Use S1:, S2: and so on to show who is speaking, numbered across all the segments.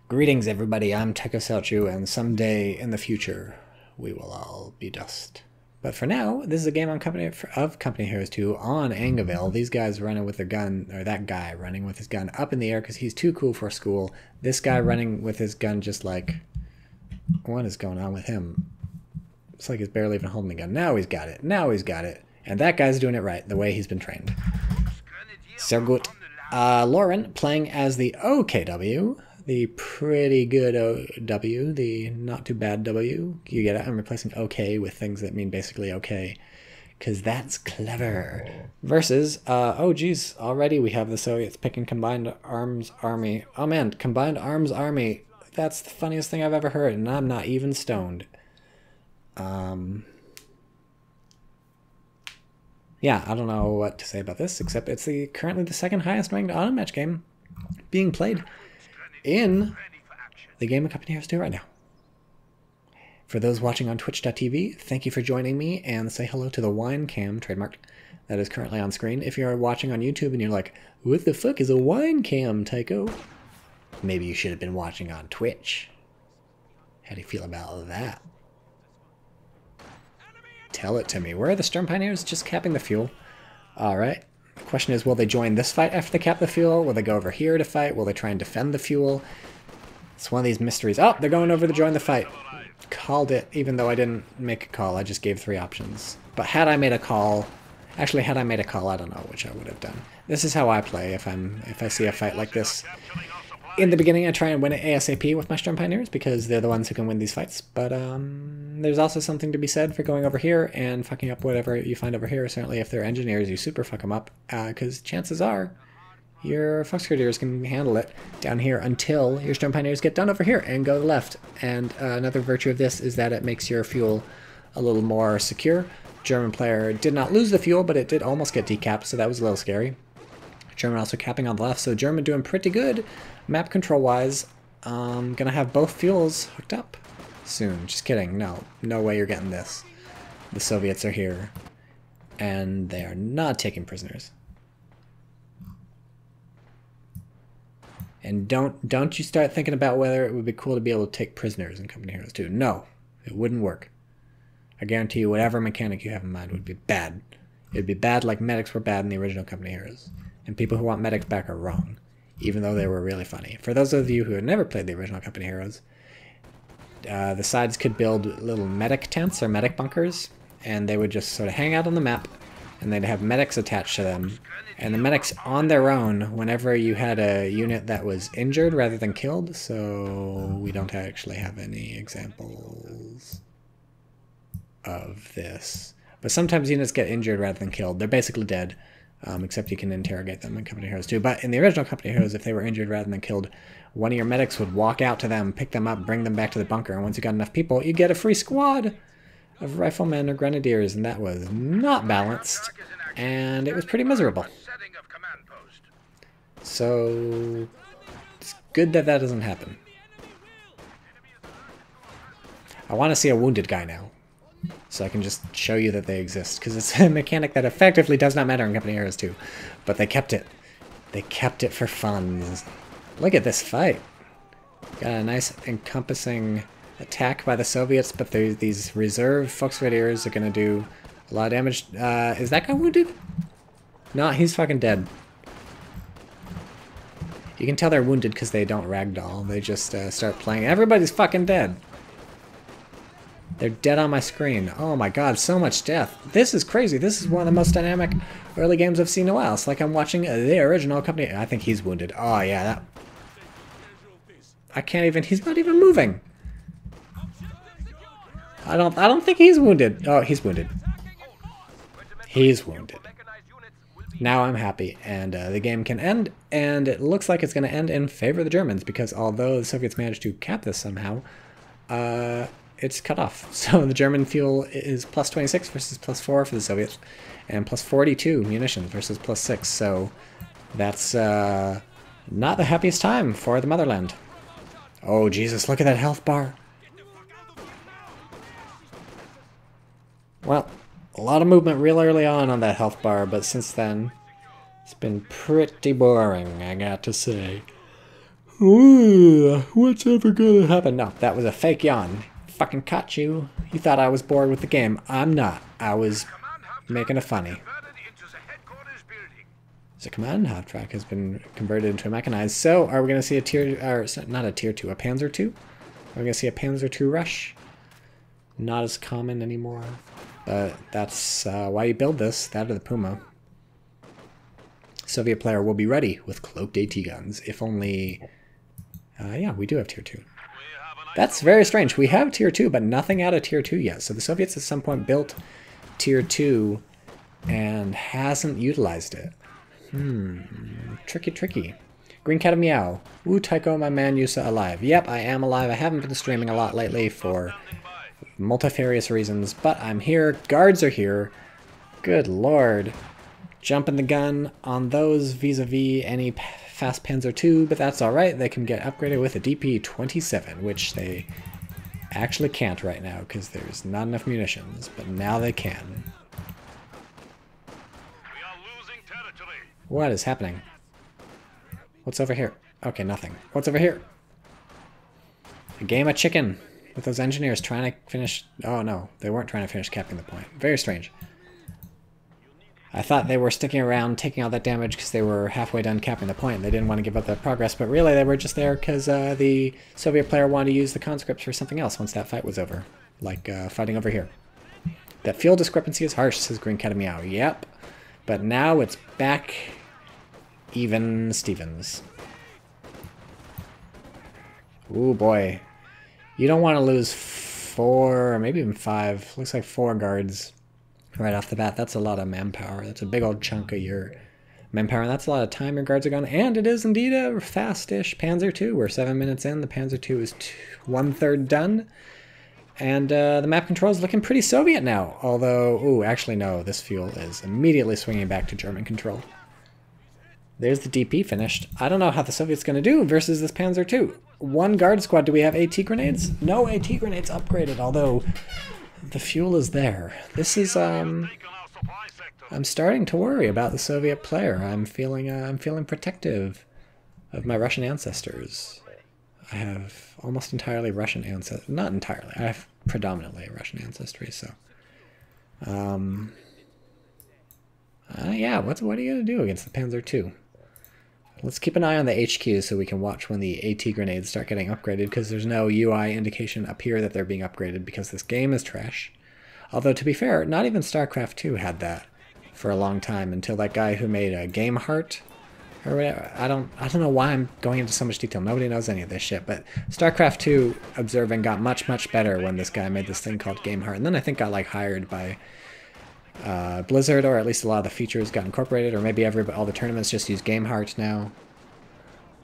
S1: Greetings everybody, I'm TychoCelchuuu, and someday in the future we will all be dust. But for now, this is a game on Company Heroes 2 on Angeville. These guys running with their gun, or that guy running with his gun up in the air because he's too cool for school. This guy running with his gun just like, what is going on with him? It's like he's barely even holding the gun. Now he's got it. Now he's got it. And that guy's doing it right, the way he's been trained. So good. Lauren playing as the OKW. The pretty good W, the not too bad W. You get it? I'm replacing OK with things that mean basically OK, because that's clever. Versus, oh geez, already we have the Soviets picking Combined Arms Army. Oh man, Combined Arms Army. That's the funniest thing I've ever heard, and I'm not even stoned. Yeah, I don't know what to say about this, except it's currently the second highest ranked auto match game being played in the game of Company Heroes 2 right now. For those watching on twitch.tv, thank you for joining me, and say hello to the wine cam, trademarked, that is currently on screen. If you're watching on YouTube and you're like, what the fuck is a wine cam, Tycho? Maybe you should have been watching on Twitch. How do you feel about that? Tell it to me. Where are the Storm Pioneers just capping the fuel? Alright. The question is, will they join this fight after they cap the fuel? Will they go over here to fight? Will they try and defend the fuel? It's one of these mysteries. Oh, they're going over to join the fight. Called it, even though I didn't make a call. I just gave 3 options. But had I made a call... Actually, had I made a call, I don't know which I would have done. This is how I play if I see a fight like this. In the beginning, I try and win it ASAP with my Storm Pioneers because they're the ones who can win these fights. But there's also something to be said for going over here and fucking up whatever you find over here. Certainly if they're engineers, you super fuck them up because chances are your Fox Grenadiers can handle it down here until your Storm Pioneers get done over here and go to the left. And another virtue of this is that it makes your fuel a little more secure. German player did not lose the fuel, but it did almost get decapped, so that was a little scary. German also capping on the left, so German doing pretty good map control wise. Gonna have both fuels hooked up soon. Just kidding. No way you're getting this. The Soviets are here and they are not taking prisoners. And don't you start thinking about whether it would be cool to be able to take prisoners in Company Heroes 2. No, it wouldn't work. I guarantee you whatever mechanic you have in mind would be bad. It would be bad like medics were bad in the original Company Heroes. And people who want medics back are wrong, even though they were really funny. For those of you who had never played the original Company Heroes, the sides could build little medic tents or medic bunkers, and they would just sort of hang out on the map, and they'd have medics attached to them. And the medics on their own, whenever you had a unit that was injured rather than killed, so we don't actually have any examples of this. But sometimes units get injured rather than killed. They're basically dead. Except you can interrogate them in Company Heroes 2. But in the original Company Heroes, if they were injured rather than killed, one of your medics would walk out to them, pick them up, bring them back to the bunker, and once you got enough people, you get a free squad of riflemen or grenadiers, and that was not balanced, and it was pretty miserable. So it's good that that doesn't happen. I want to see a wounded guy now, so I can just show you that they exist, because it's a mechanic that effectively does not matter in Company Heroes 2. But they kept it. They kept it for fun. Look at this fight. Got a nice encompassing attack by the Soviets, but these reserve Volksgrenadiers are going to do a lot of damage. Is that guy wounded? No, he's fucking dead. You can tell they're wounded because they don't ragdoll. They just start playing. Everybody's fucking dead. They're dead on my screen. Oh my god, so much death. This is crazy. This is one of the most dynamic early games I've seen in a while. It's like I'm watching the original Company. I think he's wounded. Oh yeah, that... I can't even... He's not even moving. I don't think he's wounded. Oh, he's wounded. He's wounded. Now I'm happy, and the game can end, and it looks like it's going to end in favor of the Germans, because although the Soviets managed to cap this somehow, it's cut off. So the German fuel is plus 26 versus plus 4 for the Soviets, and plus 42 munitions versus plus 6. So that's not the happiest time for the motherland. Oh, Jesus, look at that health bar. Well, a lot of movement real early on that health bar, but since then, it's been pretty boring, I got to say. Ooh. what's ever gonna happen? No, that was a fake yawn. Fucking caught you. You thought I was bored with the game. I'm not. I was making a funny. The command half track has been converted into a mechanized. So, are we going to see a tier, or not a tier 2, a Panzer II? Are we going to see a Panzer II rush? Not as common anymore. But that's why you build this, that or the Puma. Soviet player will be ready with cloaked AT guns, if only... yeah, we do have tier 2. That's very strange. We have tier 2, but nothing out of tier 2 yet. So the Soviets at some point built tier 2 and hasn't utilized it. Tricky, tricky. Green Cat of Meow. Ooh, Tycho, my man, Yusa alive. Yep, I am alive. I haven't been streaming a lot lately for multifarious reasons, but I'm here. Guards are here. Good lord. Jumping the gun on those vis-a-vis any fast Panzer II, but that's alright. They can get upgraded with a DP-27, which they actually can't right now because there's not enough munitions, but now they can. What is happening? What's over here? Okay, nothing. What's over here? A game of chicken with those engineers trying to finish... Oh no, they weren't trying to finish capping the point. Very strange. I thought they were sticking around taking all that damage because they were halfway done capping the point. They didn't want to give up that progress, but really they were just there because the Soviet player wanted to use the conscripts for something else once that fight was over. Like fighting over here. That fuel discrepancy is harsh, says Green Cat of Meow. Yep. But now it's back even Stevens. Ooh boy. You don't want to lose 4 or maybe even 5. Looks like 4 guards right off the bat. That's a lot of manpower. That's a big old chunk of your manpower. And that's a lot of time your guards are gone. And it is indeed a fast-ish Panzer II. We're 7 minutes in. The Panzer II is 1/3 done. And the map control is looking pretty Soviet now. Although, ooh, actually no. This fuel is immediately swinging back to German control. There's the DP finished. I don't know how the Soviets going to do versus this Panzer II. 1 guard squad. Do we have AT grenades? No AT grenades upgraded, although the fuel is there. This is, I'm starting to worry about the Soviet player. I'm feeling protective of my Russian ancestors. I have almost entirely Russian ancestry. Not entirely. I have predominantly Russian ancestry, so. Yeah, what are you going to do against the Panzer II? Let's keep an eye on the HQ so we can watch when the AT grenades start getting upgraded, because there's no UI indication up here that they're being upgraded because this game is trash. Although, to be fair, not even StarCraft 2 had that for a long time until that guy who made a Game Heart or whatever. I don't know why I'm going into so much detail. Nobody knows any of this shit, but StarCraft 2 observing got much, much better when this guy made this thing called Game Heart, and then I think got like hired by Blizzard, or at least a lot of the features got incorporated, or maybe all the tournaments just use Game Heart now.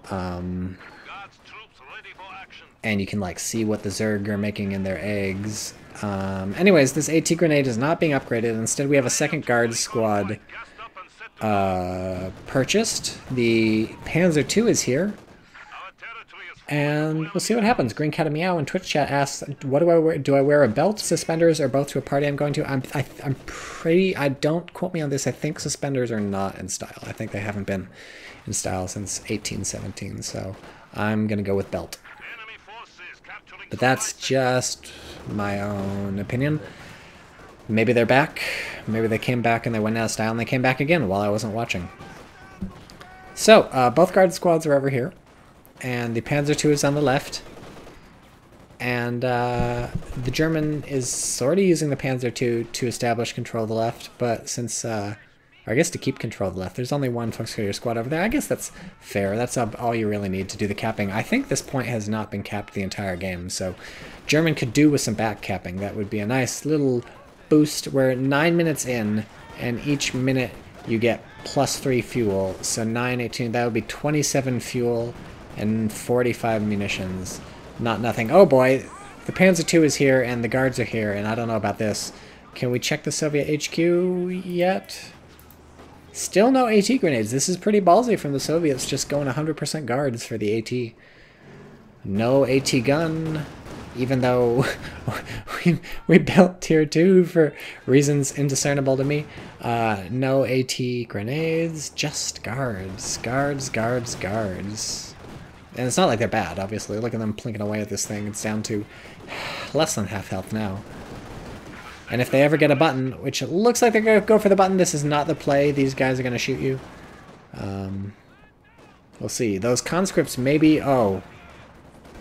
S1: And you can like see what the Zerg are making in their eggs. Anyways, this AT grenade is not being upgraded. Instead, we have a second guard squad purchased. The Panzer II is here. And we'll see what happens. Green Cat of Meow in Twitch chat asks, "What do I wear? Do I wear a belt, suspenders, or both to a party I'm going to?" I'm pretty. I don't quote me on this. I think suspenders are not in style. I think they haven't been in style since 1817. So I'm gonna go with belt. But that's just my own opinion. Maybe they're back. Maybe they came back and they went out of style and they came back again while I wasn't watching. So both guard squads are over here. And the Panzer II is on the left. And the German is sort of using the Panzer II to establish control of the left. But since, I guess to keep control of the left, there's only one Foxcarrier squad over there. I guess that's fair. That's all you really need to do the capping. I think this point has not been capped the entire game. So German could do with some back capping. That would be a nice little boost. We're 9 minutes in. And each minute you get +3 fuel. So 9, 18, that would be 27 fuel. And 45 munitions. Not nothing. Oh boy, the Panzer II is here and the guards are here, and I don't know about this. Can we check the Soviet HQ yet? Still no AT grenades. This is pretty ballsy from the Soviets, just going 100% guards for the AT. No AT gun, even though we built tier 2 for reasons indiscernible to me. No AT grenades, just guards. Guards, guards, guards. And it's not like they're bad, obviously. Look at them plinking away at this thing. It's down to less than half health now. And if they ever get a button, which it looks like they're going to go for the button, this is not the play. These guys are going to shoot you. We'll see. Those conscripts maybe... Oh,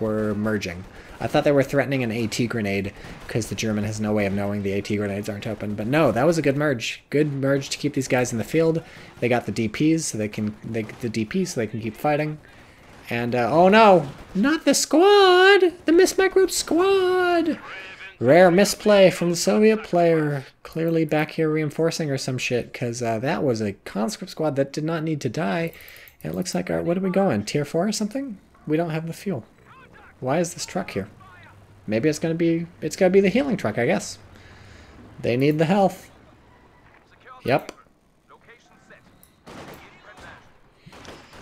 S1: we're merging. I thought they were threatening an AT grenade because the German has no way of knowing the AT grenades aren't open. But no, that was a good merge. Good merge to keep these guys in the field. They got the DPs so they can keep fighting. And oh no, not the squad! The Miss My Group squad! Rare misplay from the Soviet player. Clearly back here reinforcing or some shit, because that was a conscript squad that did not need to die. And it looks like our, what are we going? Tier 4 or something? We don't have the fuel. Why is this truck here? Maybe it's gotta be the healing truck, I guess. They need the health. Yep.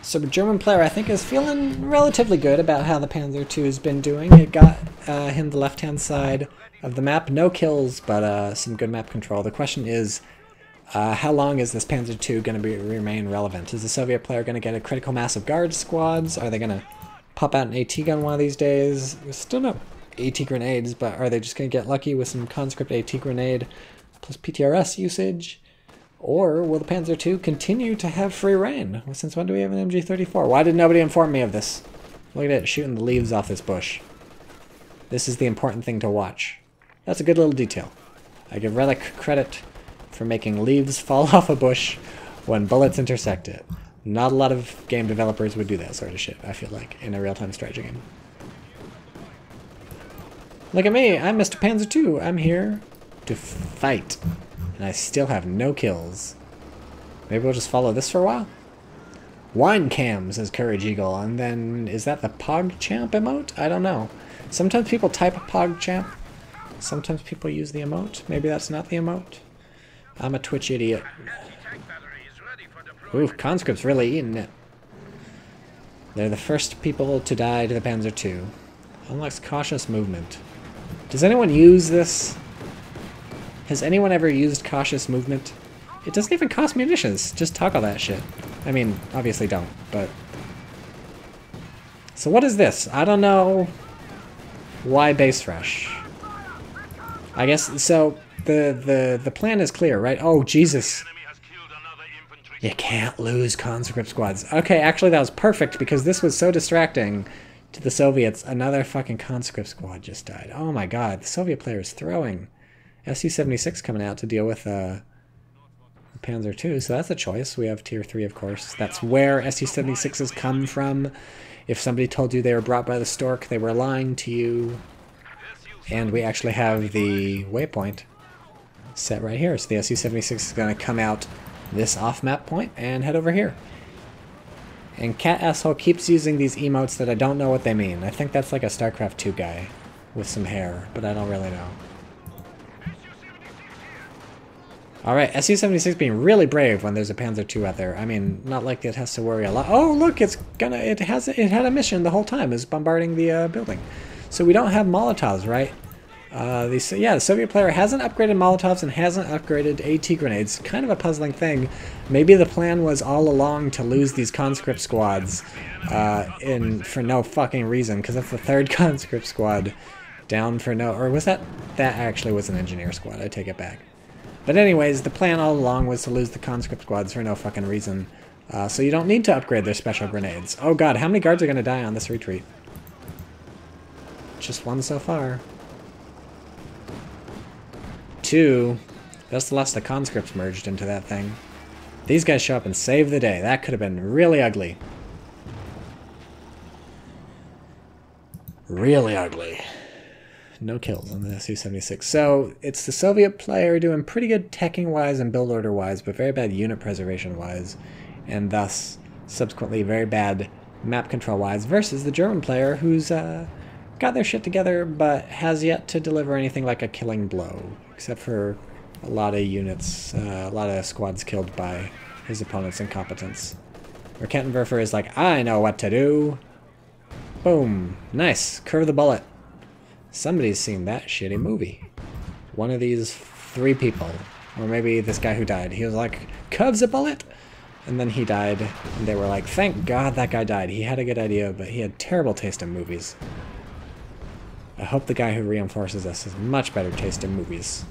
S1: So the German player, I think, is feeling relatively good about how the Panzer II has been doing. It got him the left-hand side of the map. No kills, but some good map control. The question is, how long is this Panzer II going to remain relevant? Is the Soviet player going to get a critical mass of guard squads? Are they going to pop out an AT gun one of these days? There's still no AT grenades, but are they just going to get lucky with some conscript AT grenade plus PTRS usage? Or will the Panzer II continue to have free reign? Well, since when do we have an MG34? Why did nobody inform me of this? Look at it, shooting the leaves off this bush. This is the important thing to watch. That's a good little detail. I give Relic credit for making leaves fall off a bush when bullets intersect it. Not a lot of game developers would do that sort of shit, I feel like, in a real-time strategy game. Look at me, I'm Mr. Panzer II. I'm here to fight. And I still have no kills. Maybe we'll just follow this for a while? Wine cam, says Courage Eagle. And then, is that the PogChamp emote? I don't know. Sometimes people type PogChamp. Sometimes people use the emote. Maybe that's not the emote. I'm a Twitch idiot. Ooh, conscript's really eating it. They're the first people to die to the Panzer II. Unlocks cautious movement. Does anyone use this? Has anyone ever used cautious movement? It doesn't even cost munitions. Just toggle that shit. I mean, obviously don't, but... So what is this? I don't know why base rush. I guess, so the plan is clear, right? Oh, Jesus. You can't lose conscript squads. Okay, actually that was perfect because this was so distracting to the Soviets. Another fucking conscript squad just died. Oh my god, the Soviet player is throwing. Su-76 coming out to deal with Panzer II, so that's a choice. We have Tier 3, of course. That's where Su-76s come from. If somebody told you they were brought by the Stork, they were lying to you. And we actually have the waypoint set right here. So the Su-76 is going to come out this off-map point and head over here. And Cat Asshole keeps using these emotes that I don't know what they mean. I think that's like a StarCraft 2 guy with some hair, but I don't really know. Alright, Su-76 being really brave when there's a Panzer II out there. I mean, not like it has to worry a lot. Oh, look, it had a mission the whole time, is bombarding the building. So we don't have Molotovs, right? The Soviet player hasn't upgraded Molotovs and hasn't upgraded AT grenades. Kind of a puzzling thing. Maybe the plan was all along to lose these conscript squads for no fucking reason, because that's the third conscript squad down for no... Or was that... That actually was an engineer squad, I take it back. But anyways, the plan all along was to lose the conscript squads for no fucking reason. So you don't need to upgrade their special grenades. Oh god, how many guards are going to die on this retreat? Just one so far. 2. That's the last the conscripts merged into that thing. These guys show up and save the day. That could have been really ugly. Really ugly. No kills on the Su-76. So it's the Soviet player doing pretty good teching-wise and build order-wise, but very bad unit preservation-wise, and thus subsequently very bad map control-wise, versus the German player who's got their shit together, but has yet to deliver anything like a killing blow, except for a lot of units, a lot of squads killed by his opponent's incompetence. Where Kettenwerfer is like, I know what to do. Boom. Nice. Curve the bullet. Somebody's seen that shitty movie. One of these 3 people. Or maybe this guy who died. He was like, curves a bullet? And then he died, and they were like, thank God that guy died. He had a good idea, but he had terrible taste in movies. I hope the guy who reinforces us has much better taste in movies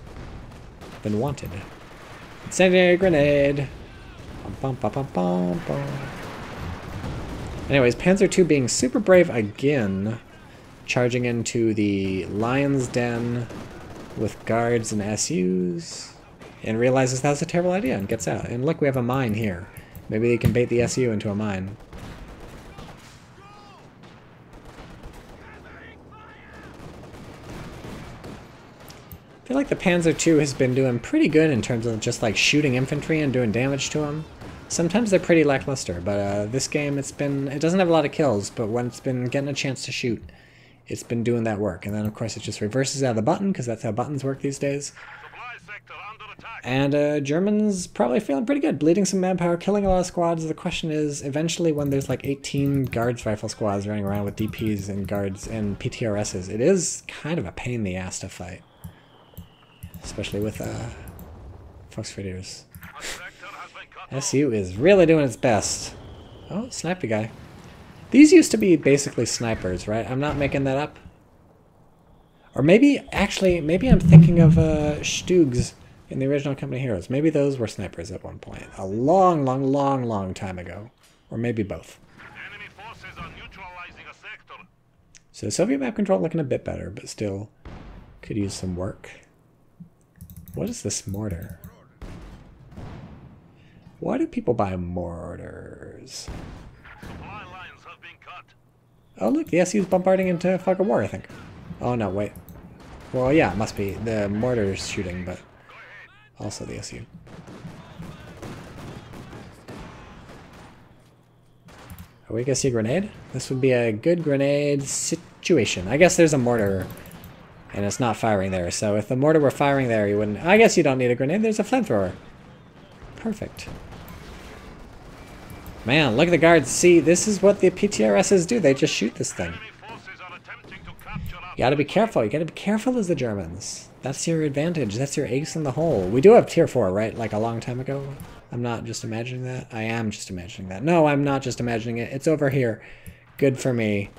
S1: than Wanted. Incendiary grenade! Bum, bum, bum, bum, bum. Anyways, Panzer II being super brave again, charging into the lion's den with guards and SUs, and realizes that's a terrible idea and gets out. And look, we have a mine here. Maybe they can bait the SU into a mine. I feel like the Panzer II has been doing pretty good in terms of just like shooting infantry and doing damage to them. Sometimes they're pretty lackluster, but this game it doesn't have a lot of kills, but when it's been getting a chance to shoot, it's been doing that work. And then of course it just reverses out of the button, because that's how buttons work these days. And Germans probably feeling pretty good, bleeding some manpower, killing a lot of squads. The question is, eventually when there's like 18 guards rifle squads running around with DPs and guards and PTRSs, it is kind of a pain in the ass to fight. Especially with Volksverheers. SU is really doing its best. Oh, sniper guy. These used to be basically snipers, right? I'm not making that up. Or maybe, actually, maybe I'm thinking of Stugs in the original Company Heroes. Maybe those were snipers at one point. A long, long, long, long time ago. Or maybe both.
S2: Enemy forces are neutralizing a sector.
S1: So Soviet map control looking a bit better, but still could use some work. What is this mortar? Why do people buy mortars?
S2: Supply lines have been cut.
S1: Oh look, the SU's bombarding into fucking war, I think. Oh no, wait. Well, yeah, it must be. The mortar's shooting, but also the SU. Are we gonna see a grenade? This would be a good grenade situation. I guess there's a mortar, and it's not firing there. So if the mortar were firing there, you wouldn't... I guess you don't need a grenade. There's a flamethrower. Perfect. Man, look at the guards. See, this is what the PTRSs do. They just shoot this thing.
S2: Enemy forces are attempting to capture us.
S1: You gotta be careful. You gotta be careful as the Germans. That's your advantage. That's your ace in the hole. We do have tier 4, right? Like a long time ago. I'm not just imagining that. I am just imagining that. No, I'm not just imagining it. It's over here. Good for me.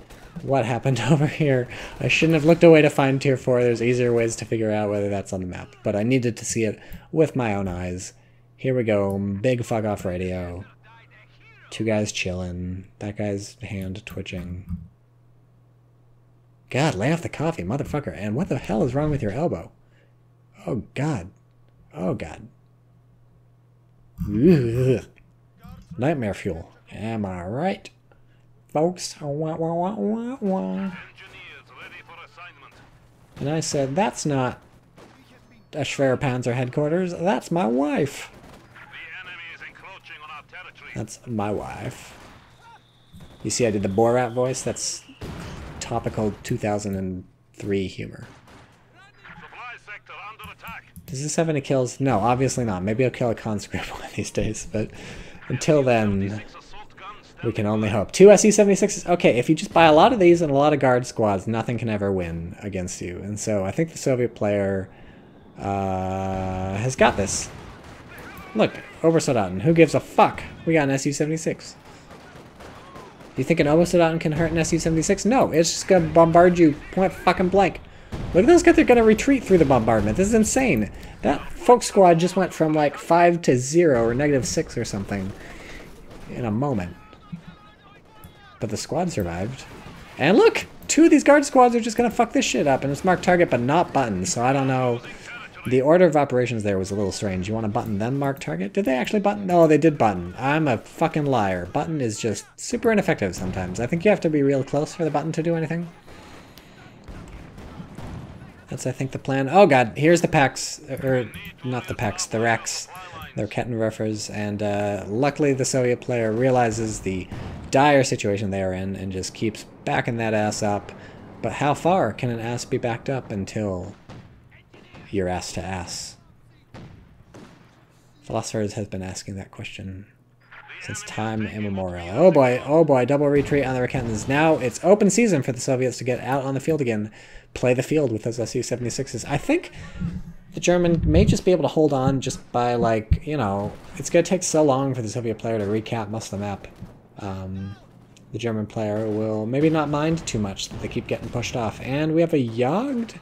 S1: What happened over here? I shouldn't have looked away to find tier 4. There's easier ways to figure out whether that's on the map. But I needed to see it with my own eyes. Here we go. Big fuck off radio. Two guys chilling. That guy's hand twitching. God, lay off the coffee, motherfucker. And what the hell is wrong with your elbow? Oh, God. Oh, God. Ugh. Nightmare fuel. Am I right? Folks. Wah, wah, wah, wah, wah.
S2: Engineers ready for assignment.
S1: And I said, that's not a Schwerpanzer headquarters. That's my wife.
S2: The enemy is encroaching on our territory.
S1: That's my wife. You see I did the Borat voice? That's topical 2003 humor.
S2: Supply sector under attack.
S1: Does this have any kills? No, obviously not. Maybe I'll kill a conscript one of these days, but until then,
S2: Six assault guns.
S1: we can only hope. 2 SE-76s. Okay, if you just buy a lot of these and a lot of guard squads, nothing can ever win against you. And so I think the Soviet player has got this. Look, Obersoldaten. Who gives a fuck? We got an SU-76. You think an Obersoldaten can hurt an SU-76? No, it's just gonna bombard you point fucking blank. Look at those guys, they're gonna retreat through the bombardment. This is insane. That folk squad just went from like 5 to 0 or -6 or something in a moment. But the squad survived. And look! 2 of these guard squads are just gonna fuck this shit up, and it's marked target but not button, so I don't know. The order of operations there was a little strange. You want to button then mark target? Did they actually button? No, they did button. I'm a fucking liar. Button is just super ineffective sometimes. I think you have to be real close for the button to do anything. That's, I think, the plan. Oh god, here's the packs. Or, not the packs, the racks. They're Kettenwerfers, and luckily the Soviet player realizes the dire situation they are in and just keeps backing that ass up. But how far can an ass be backed up until you're ass to ass? Philosophers has been asking that question since time immemorial. Oh boy, double retreat on the Raketans. Now it's open season for the Soviets to get out on the field again. Play the field with those SU-76s. I think The German may just be able to hold on just by, like, you know, it's going to take so long for the Soviet player to recap most of the map. The German player will maybe not mind too much that they keep getting pushed off. And we have a Jagd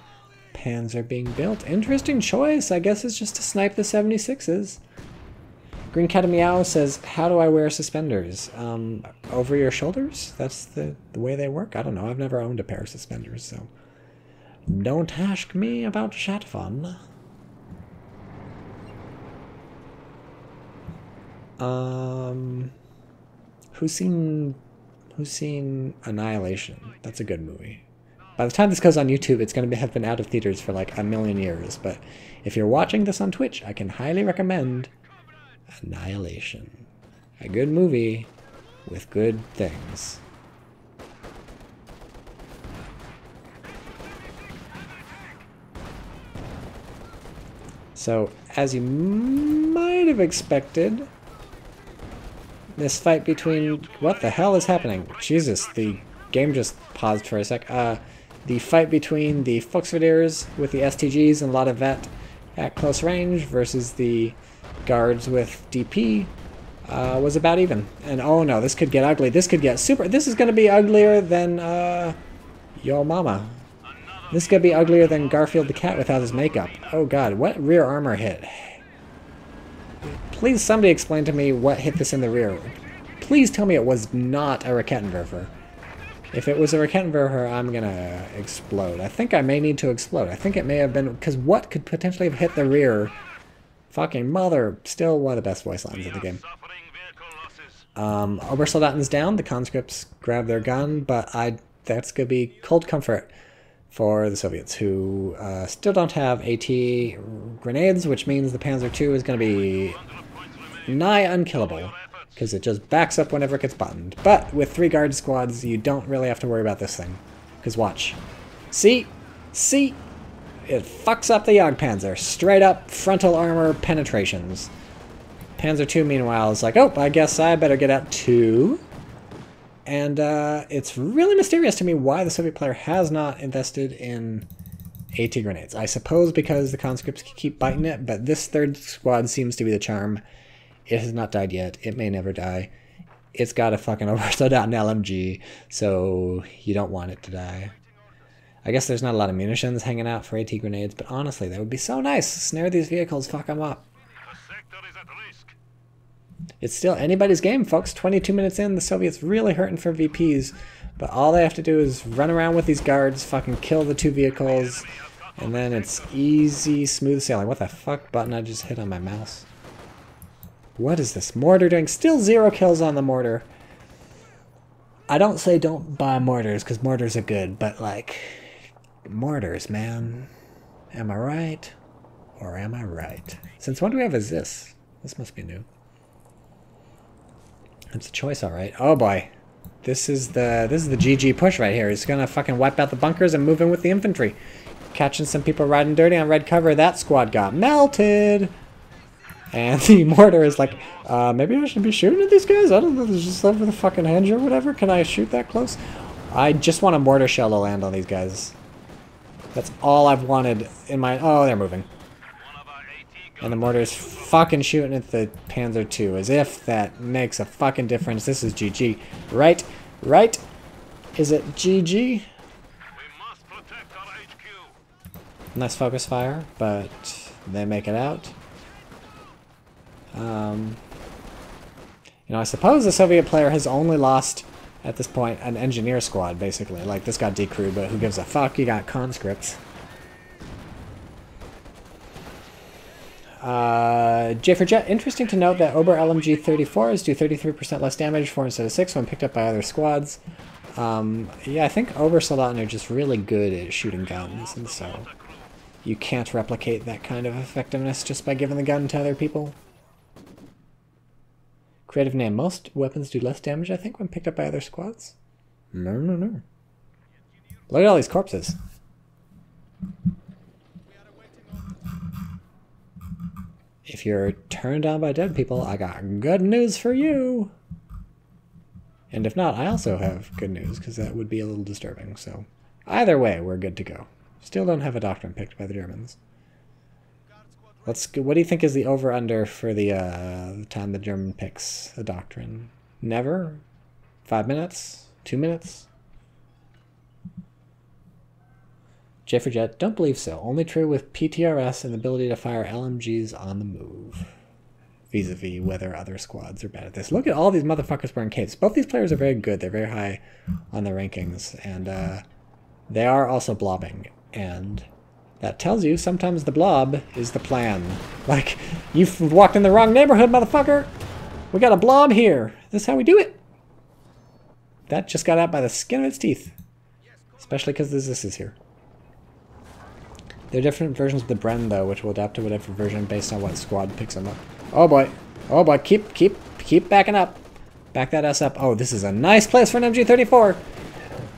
S1: Panzer being built. Interesting choice. I guess it's just to snipe the 76s. Green Cat Meow says, how do I wear suspenders? Over your shoulders? That's the way they work? I don't know. I've never owned a pair of suspenders, so don't ask me about that fun. Who's seen Annihilation? That's a good movie. By the time this goes on YouTube, it's going to have been out of theaters for like a million years, but if you're watching this on Twitch, I can highly recommend Annihilation. A good movie with good things. So, as you might have expected, this fight between... What the hell is happening? Jesus, the game just paused for a sec. The fight between the Volksverdeers with the STGs and a lot of vet at close range versus the guards with DP was about even. And oh no, this could get ugly. This could get super... This is going to be uglier than Yo Mama. This is going to be uglier than Garfield the Cat without his makeup. Oh god, what rear armor hit? Please somebody explain to me what hit this in the rear. Please tell me it was not a Raketenwerfer. If it was a Raketenwerfer, I'm gonna explode. I think I may need to explode. I think it may have been... Because what could potentially have hit the rear? Fucking mother. Still one of the best voice lines in the game. Obersoldaten's down. The conscripts grab their gun, but that's gonna be cold comfort for the Soviets, who still don't have AT grenades, which means the Panzer II is going to be nigh unkillable, because it just backs up whenever it gets buttoned. But with 3 guard squads, you don't really have to worry about this thing. Because watch. See? See? It fucks up the Jagdpanzer. Straight up frontal armor penetrations. Panzer II, meanwhile, is like, oh, I guess I better get out too. And it's really mysterious to me why the Soviet player has not invested in AT grenades. I suppose because the conscripts keep biting it, but this 3rd squad seems to be the charm. It has not died yet. It may never die. It's got a fucking Obersoldaten LMG, so you don't want it to die. I guess there's not a lot of munitions hanging out for AT grenades, but honestly, that would be so nice. Snare these vehicles, fuck them up. It's still anybody's game, folks. 22 minutes in, the Soviets really hurting for VPs. But all they have to do is run around with these guards, fucking kill the 2 vehicles, and then it's easy, smooth sailing. What the fuck button I just hit on my mouse? What is this mortar doing? Still 0 kills on the mortar. I don't say don't buy mortars, because mortars are good, but like, mortars, man. Am I right? Or am I right? Since when do we have a this? This must be new. That's a choice, all right. Oh boy, this is the GG push right here. He's gonna fucking wipe out the bunkers and move in with the infantry, catching some people riding dirty on red cover. That squad got melted, and the mortar is like, maybe I should be shooting at these guys. I don't know. There's just over the fucking hinge or whatever. Can I shoot that close? I just want a mortar shell to land on these guys. That's all I've wanted in my... Oh, they're moving. And the mortar's fucking shooting at the Panzer II, as if that makes a fucking difference. This is GG. Right? Right? Is it GG?
S2: We must protect our HQ.
S1: Nice focus fire, but they make it out. You know, I suppose the Soviet player has only lost, at this point, an engineer squad, basically. Like, this got decrewed, but who gives a fuck? You got conscripts. J for Jet, interesting to note that Ober LMG 34s do 33% less damage, 4 instead of 6, when picked up by other squads. Yeah, I think Obersoldaten are just really good at shooting guns, and so you can't replicate that kind of effectiveness just by giving the gun to other people. Creative name, most weapons do less damage, I think, when picked up by other squads. No, no, no. Look at all these corpses. If you're turned on by dead people, I got good news for you. And if not, I also have good news, because that would be a little disturbing. So either way, we're good to go. Still don't have a doctrine picked by the Germans. What do you think is the over-under for the time the German picks a doctrine? Never? 5 minutes? 2 minutes? J for Jet, don't believe so. Only true with PTRS and the ability to fire LMGs on the move. Vis-a-vis whether other squads are bad at this. Look at all these motherfuckers wearing capes. Both these players are very good. They're very high on the rankings. And they are also blobbing. And that tells you sometimes the blob is the plan. Like, you've walked in the wrong neighborhood, motherfucker! We got a blob here! This is how we do it! That just got out by the skin of its teeth. Especially because this is here. There are different versions of the Bren, though, which will adapt to whatever version based on what squad picks them up. Oh boy. Oh boy, keep backing up. Back that ass up. Oh, this is a nice place for an MG34!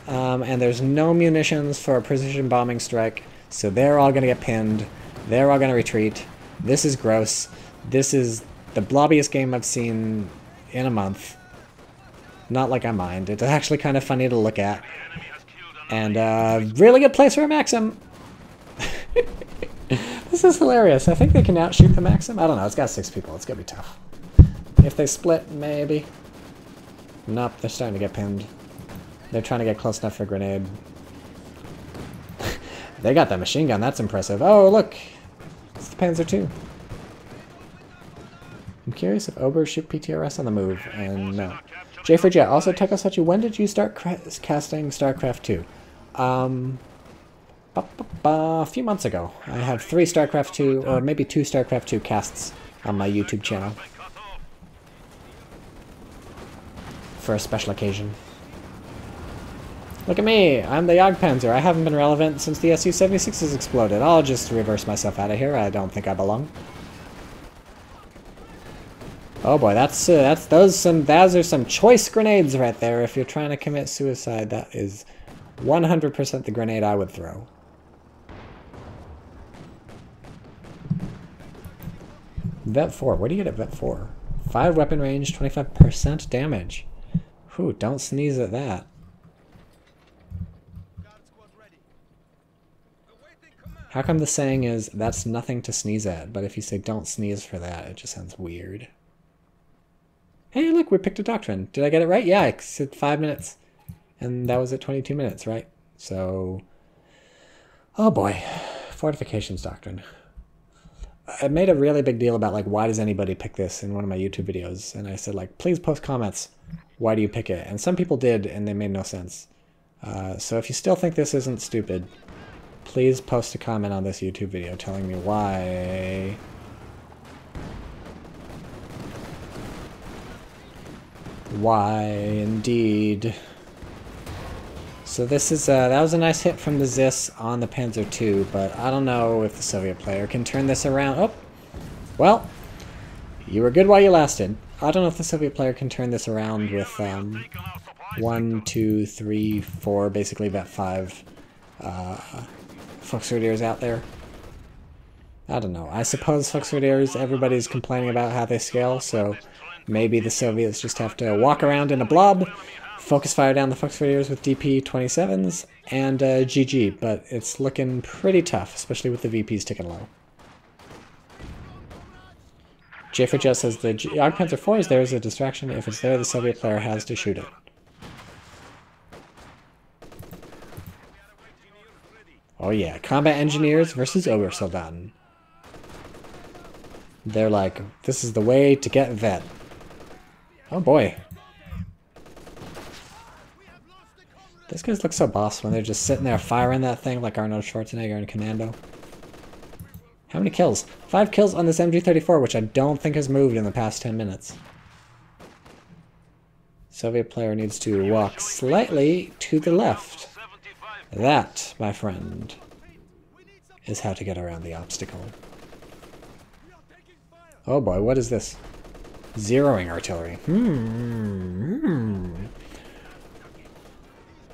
S1: And there's no munitions for a precision bombing strike. So they're all going to get pinned. They're all going to retreat. This is gross. This is the blobbiest game I've seen in a month. Not like I mind. It's actually kind of funny to look at. And really good place for a Maxim. This is hilarious. I think they can outshoot the Maxim. I don't know. It's got 6 people. It's going to be tough. If they split, maybe. Nope, they're starting to get pinned. They're trying to get close enough for a grenade. They got that machine gun. That's impressive. Oh, look. It's the Panzer II. I'm curious if Obers shoot PTRS on the move. And no. J for Jet. Also, TychoCelchuuu, when did you start casting StarCraft 2? A few months ago. I have 3 StarCraft 2, or maybe 2 StarCraft 2 casts on my YouTube channel. For a special occasion. Look at me! I'm the Jagdpanzer. I haven't been relevant since the Su-76 has exploded. I'll just reverse myself out of here. I don't think I belong. Oh boy, those are some choice grenades right there. If you're trying to commit suicide, that is 100% the grenade I would throw. Vet 4. Where do you get at Vet 4? 5 weapon range, 25% damage. Whew, don't sneeze at that. How come the saying is, that's nothing to sneeze at, but if you say don't sneeze for that, it just sounds weird. Hey, look, we picked a doctrine. Did I get it right? Yeah, I said 5 minutes. And that was at 22 minutes, right? So, oh boy. Fortifications doctrine. I made a really big deal about, like, why does anybody pick this in one of my YouTube videos? And I said, like, please post comments. Why do you pick it? And some people did, and they made no sense. So if you still think this isn't stupid, please post a comment on this YouTube video telling me why. Why, indeed. So this is, that was a nice hit from the Zis on the Panzer II, but I don't know if the Soviet player can turn this around. Oh, well, you were good while you lasted. I don't know if the Soviet player can turn this around with 1, 2, 3, 4, basically about 5 Volksgrenadiers out there. I don't know. I suppose Volksgrenadiers, everybody's complaining about how they scale, so maybe the Soviets just have to walk around in a blob, focus fire down the Volksgrenadiers with DP-27s, and GG, but it's looking pretty tough, especially with the VPs ticking low. J for Jet says the Jagdpanzer 4 is there as a distraction. If it's there, the Soviet player has to shoot it. Oh yeah, combat engineers versus Obersoldaten. They're like, this is the way to get vet. Oh boy. These guys look so boss when they're just sitting there firing that thing like Arnold Schwarzenegger in Commando. How many kills? 5 kills on this MG34, which I don't think has moved in the past 10 minutes. Soviet player needs to walk slightly to the left. That, my friend, is how to get around the obstacle. Oh boy, what is this? Zeroing artillery.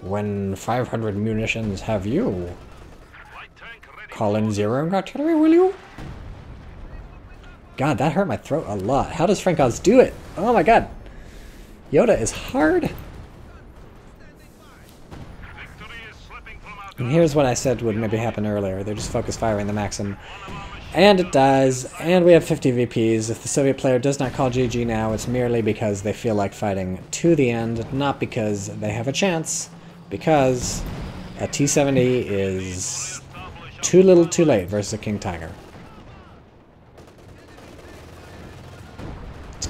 S1: When 500 munitions have you? Call in zeroing artillery, will you? God, that hurt my throat a lot. How does Frank Oz do it? Oh my god. Yoda is hard. And here's what I said would maybe happen earlier. They're just focus firing the Maxim. And it dies, and we have 50 VPs. If the Soviet player does not call GG now, it's merely because they feel like fighting to the end, not because they have a chance, because a T-70 is too little too late versus a King Tiger.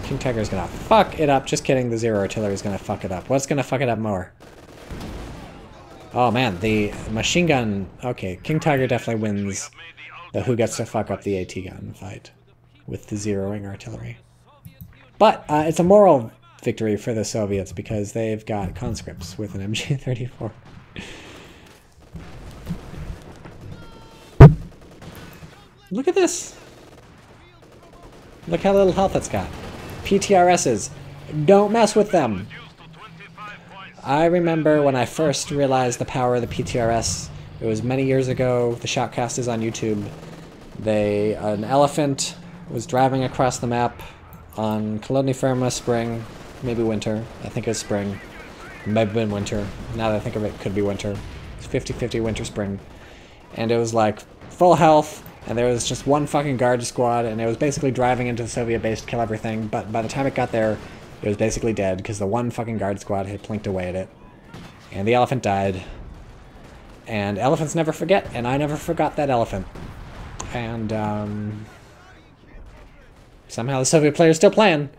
S1: King Tiger is gonna fuck it up. Just kidding, the Zero Artillery is gonna fuck it up. What's gonna fuck it up more? Oh man, the machine gun... Okay, King Tiger definitely wins the who gets to fuck up the AT gun fight with the zeroing artillery. But it's a moral victory for the Soviets because they've got conscripts with an MG-34. Look at this! Look how little health it's got. PTRSs. Don't mess with them! I remember when I first realized the power of the PTRS. It was many years ago. The Shoutcast is on YouTube. An elephant was driving across the map on Kolodny spring, maybe winter. I think it was spring. It might have been winter. Now that I think of it, it could be winter. It's 50-50 winter spring. And it was like full health, and there was just one fucking guard squad, and it was basically driving into the Soviet base to kill everything, but by the time it got there, it was basically dead, because the one fucking guard squad had plinked away at it. And the elephant died. And elephants never forget, and I never forgot that elephant. And, somehow the Soviet player is still playing.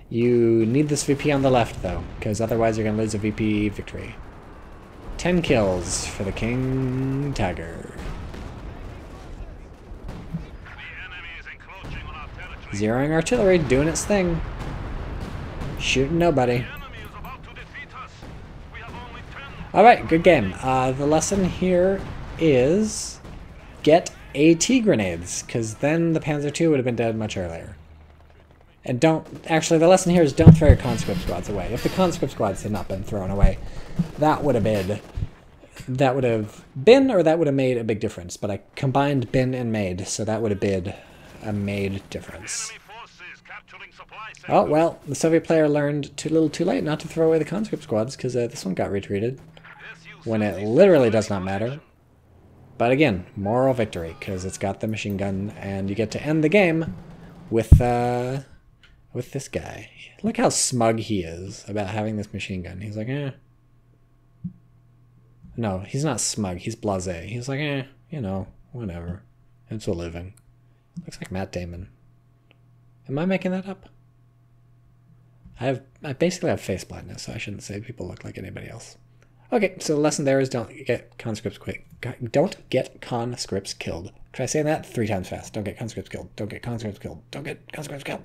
S1: You need this VP on the left, though, because otherwise you're going to lose a VP victory. 10 kills for the King Tiger. Zeroing artillery, doing its thing. Shooting nobody. Alright, good game. The lesson here is get AT grenades, because then the Panzer II would have been dead much earlier. And actually the lesson here is don't throw your conscript squads away. If the conscript squads had not been thrown away, that would have been or that would have made a big difference. But I combined been and made, so that would have been a made difference. Oh, well, the Soviet player learned too little too late not to throw away the conscript squads, because this one got retreated. When it literally does not matter. But again, moral victory, because it's got the machine gun, and you get to end the game with this guy. Look how smug he is about having this machine gun. He's like, eh. No, he's not smug, he's blasé. He's like, eh, you know, whatever. It's a living. Looks like Matt Damon. Am I making that up? I basically have face blindness, so I shouldn't say people look like anybody else. Okay, so the lesson there is don't get conscripts Don't get conscripts killed. Try saying that 3 times fast. Don't get conscripts killed. Don't get conscripts killed. Don't get conscripts killed.